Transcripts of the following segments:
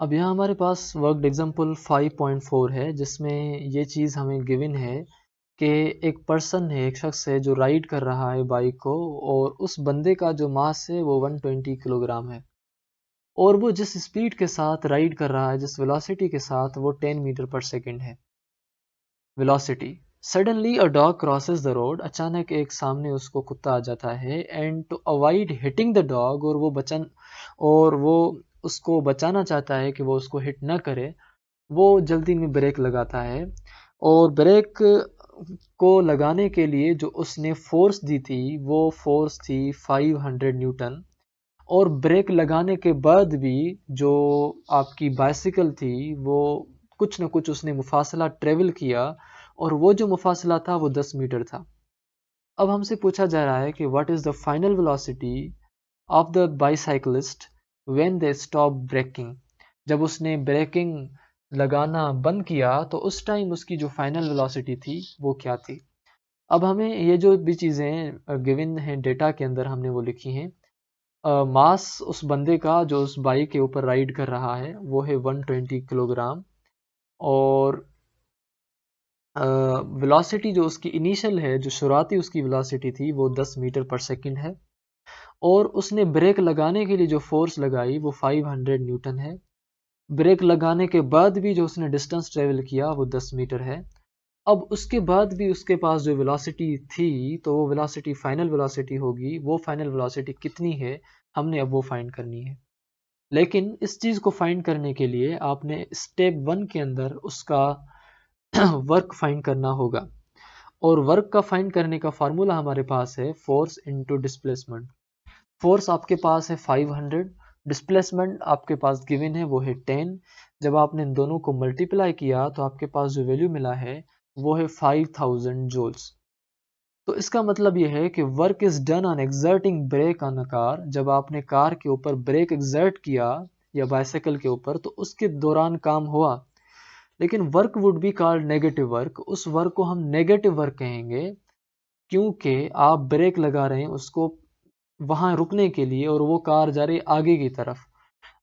अब यहाँ हमारे पास वर्कड एग्जाम्पल 5.4 है, जिसमें ये चीज़ हमें गिवन है कि एक पर्सन है, एक शख्स है जो राइड कर रहा है बाइक को, और उस बंदे का जो मास है वो 120 किलोग्राम है, और वो जिस स्पीड के साथ राइड कर रहा है, जिस वेलोसिटी के साथ, वो 10 मीटर पर सेकेंड है velocity. Suddenly a dog crosses the road, अचानक एक सामने उसको कुत्ता आ जाता है, and to avoid hitting the dog, और वो उसको बचाना चाहता है कि वो उसको हिट ना करे, वो जल्दी में ब्रेक लगाता है। और ब्रेक को लगाने के लिए जो उसने फोर्स दी थी, वो फोर्स थी 500 न्यूटन। और ब्रेक लगाने के बाद भी जो आपकी बाइसिकल थी, वो कुछ न कुछ उसने मुफासला ट्रेवल किया, और वो जो मुफासला था वो 10 मीटर था। अब हमसे पूछा जा रहा है कि what is the final velocity of the bicyclist when they stop braking. जब उसने ब्रेकिंग लगाना बंद किया तो उस टाइम उसकी जो फाइनल वेलोसिटी थी वो क्या थी। अब हमें ये जो भी चीज़ें गिवन हैं डेटा के अंदर, हमने वो लिखी हैं। मास उस बंदे का जो उस बाइक के ऊपर राइड कर रहा है वो है 120 किलोग्राम, और वेलोसिटी जो उसकी इनिशियल है, जो शुरुआती उसकी वेलोसिटी थी, वो 10 मीटर पर सेकंड है। और उसने ब्रेक लगाने के लिए जो फोर्स लगाई वो 500 न्यूटन है। ब्रेक लगाने के बाद भी जो उसने डिस्टेंस ट्रेवल किया वो 10 मीटर है। अब उसके बाद भी उसके पास जो वेलोसिटी थी, तो वो वेलोसिटी फाइनल वेलोसिटी होगी। वो फाइनल वेलोसिटी कितनी है, हमने अब वो फाइंड करनी है। लेकिन इस चीज़ को फाइंड करने के लिए आपने स्टेप 1 के अंदर उसका वर्क फाइंड करना होगा। और वर्क का फाइंड करने का फार्मूला हमारे पास है फोर्स इनटू डिस्प्लेसमेंट। फोर्स आपके पास है 500, डिस्प्लेसमेंट आपके पास गिवन है वो है 10। जब आपने इन दोनों को मल्टीप्लाई किया तो आपके पास जो वैल्यू मिला है वो है 5000 जूल्स। तो इसका मतलब ये है कि work is done on exerting brake on a car. जब आपने कार के ऊपर ब्रेक एक्सर्ट किया या बाइसाइकिल के ऊपर, तो उसके दौरान काम हुआ। लेकिन work would be called negative work, उस वर्क को हम नेगेटिव वर्क कहेंगे, क्योंकि आप ब्रेक लगा रहे हैं उसको वहां रुकने के लिए, और वो कार जा रही है आगे की तरफ।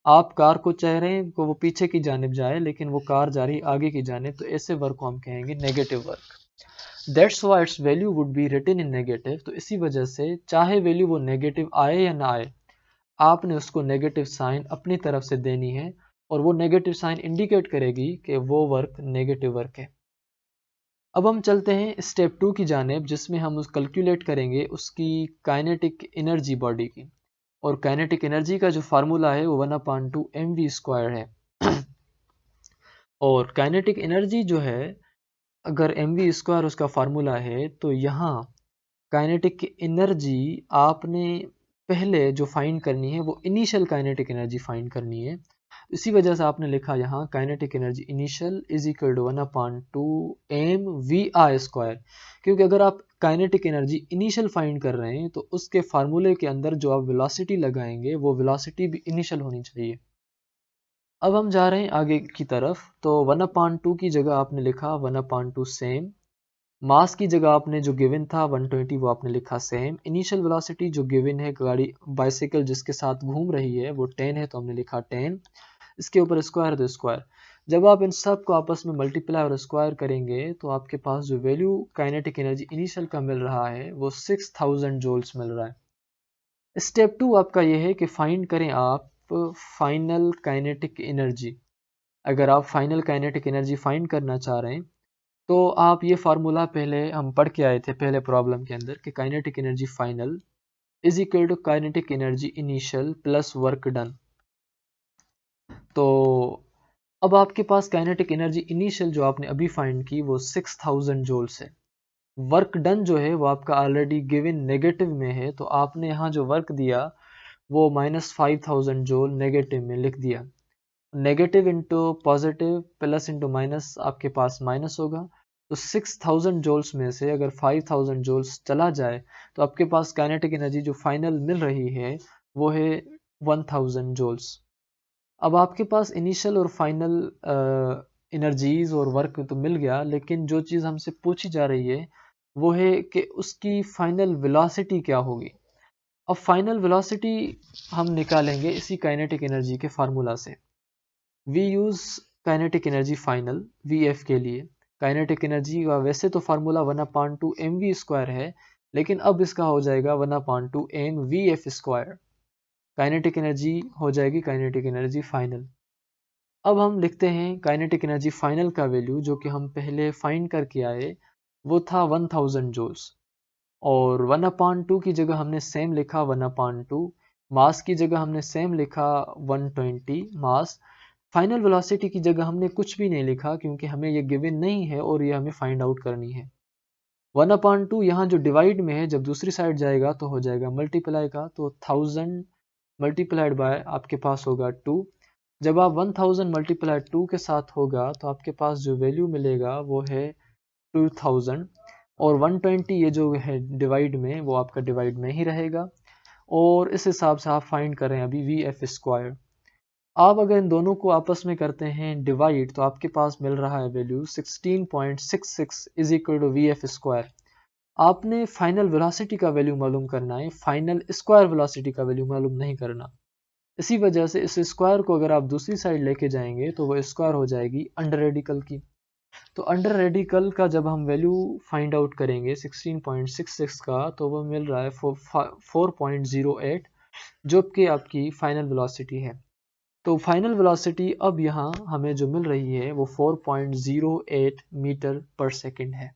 आप कार को चाह रहे हैं कि वो पीछे की जानिब जाए, लेकिन वो कार जा रही है आगे की जानिब, तो ऐसे वर्क को हम कहेंगे negative work. That's why its value would be written in negative. तो इसी वजह से चाहे वैल्यू वो नेगेटिव आए या ना आए, आपने उसको नेगेटिव साइन अपनी तरफ से देनी है, और वो नेगेटिव साइन इंडिकेट करेगी कि वो वर्क नेगेटिव वर्क है। अब हम चलते हैं स्टेप 2 की जानिब, जिसमें हम उस कैलकुलेट करेंगे उसकी काइनेटिक एनर्जी बॉडी की। और काइनेटिक एनर्जी का जो फार्मूला है वो 1/2 mv² है। और काइनेटिक एनर्जी जो है, अगर mv² उसका फार्मूला है, तो यहाँ काइनेटिक एनर्जी आपने पहले जो फाइंड करनी है वो इनिशियल काइनेटिक एनर्जी फाइंड करनी है। इसी वजह से आपने लिखा यहाँ kinetic energy initial is equal to 1/2 mvi²। क्योंकि अगर आप काइनेटिक एनर्जी इनिशियल फाइंड कर रहे हैं तो उसके फार्मूले के अंदर जो आप वेलोसिटी लगाएंगे वो वेलोसिटी भी इनिशियल होनी चाहिए। अब हम जा रहे हैं आगे की तरफ, तो 1/2 की जगह आपने लिखा 1/2 सेम। मास की जगह आपने जो गिवन था 120, वो आपने लिखा सेम। इनिशियल वेलोसिटी जो गिवन है, गाड़ी बाइसाइकिल जिसके साथ घूम रही है, वो 10 है, तो हमने लिखा 10। इसके ऊपर स्क्वायर तो स्क्वायर। जब आप इन सब को आपस में मल्टीप्लाई और स्क्वायर करेंगे तो आपके पास जो वैल्यू काइनेटिक एनर्जी इनिशियल का मिल रहा है वो 6000 जूल्स मिल रहा है। स्टेप 2 आपका ये है कि फाइंड करें आप फाइनल काइनेटिक एनर्जी। अगर आप फाइनल काइनेटिक एनर्जी फाइंड करना चाह रहे हैं, तो आप ये फार्मूला पहले हम पढ़ के आए थे पहले प्रॉब्लम के अंदर, कि kinetic energy final is equal to kinetic energy initial plus work done. तो अब आपके पास काइनेटिक एनर्जी इनिशियल जो आपने अभी फाइंड की वो 6000 जूल्स है। वर्क डन जो है वो आपका ऑलरेडी गिवन नेगेटिव में है, तो आपने यहाँ जो वर्क दिया वो -5000 जूल नेगेटिव में लिख दिया। Negative into positive plus into minus आपके पास माइनस होगा। तो 6000 जूल्स में से अगर 5000 जूल्स चला जाए तो आपके पास काइनेटिक एनर्जी जो फाइनल मिल रही है वो है 1000 जूल्स। अब आपके पास इनिशियल और फाइनल एनर्जीज और वर्क तो मिल गया, लेकिन जो चीज़ हमसे पूछी जा रही है वो है कि उसकी फाइनल वेलोसिटी क्या होगी। अब फाइनल वेलोसिटी हम निकालेंगे इसी काइनेटिक एनर्जी के फार्मूला से। We use kinetic energy final VF के लिए। काइनेटिक एनर्जी का वैसे तो फार्मूला 1/2 mv² है, लेकिन अब इसका हो जाएगा 1/2 mvf²। काइनेटिक एनर्जी हो जाएगी काइनेटिक एनर्जी फाइनल। अब हम लिखते हैं काइनेटिक एनर्जी फाइनल का वैल्यू, जो कि हम पहले फाइंड करके आए, वो था 1000 जूल्स। और 1/2 की जगह हमने सेम लिखा 1/2, मास की जगह हमने सेम लिखा 120 मास। फाइनल वेलोसिटी की जगह हमने कुछ भी नहीं लिखा, क्योंकि हमें ये गिवन नहीं है और ये हमें फाइंड आउट करनी है। 1/2 यहाँ जो डिवाइड में है, जब दूसरी साइड जाएगा तो हो जाएगा मल्टीप्लाई का, तो 1000 मल्टीप्लाइड बाय आपके पास होगा 2। जब आप 1000 मल्टीप्लाई 2 के साथ होगा तो आपके पास जो वैल्यू मिलेगा वो है 2000। और 120 ये जो है डिवाइड में, वो आपका डिवाइड में ही रहेगा। और इस हिसाब से आप फाइंड करें अभी VF²। आप अगर इन दोनों को आपस में करते हैं डिवाइड, तो आपके पास मिल रहा है value 16.66 is equal to VF²। आपने फाइनल वेलोसिटी का वैल्यू मालूम करना है, फाइनल स्क्वायर वेलोसिटी का वैल्यू मालूम नहीं करना। इसी वजह से इस स्क्वायर को अगर आप दूसरी साइड लेके जाएंगे तो वो स्क्वायर हो जाएगी अंडर रेडिकल की। तो अंडर रेडिकल का जब हम वैल्यू फाइंड आउट करेंगे 16.66 का, तो वो मिल रहा है 4.08, जो कि आपकी फाइनल वेलोसिटी है। तो फाइनल वेलोसिटी अब यहाँ हमें जो मिल रही है वो 4.08 मीटर पर सेकंड है।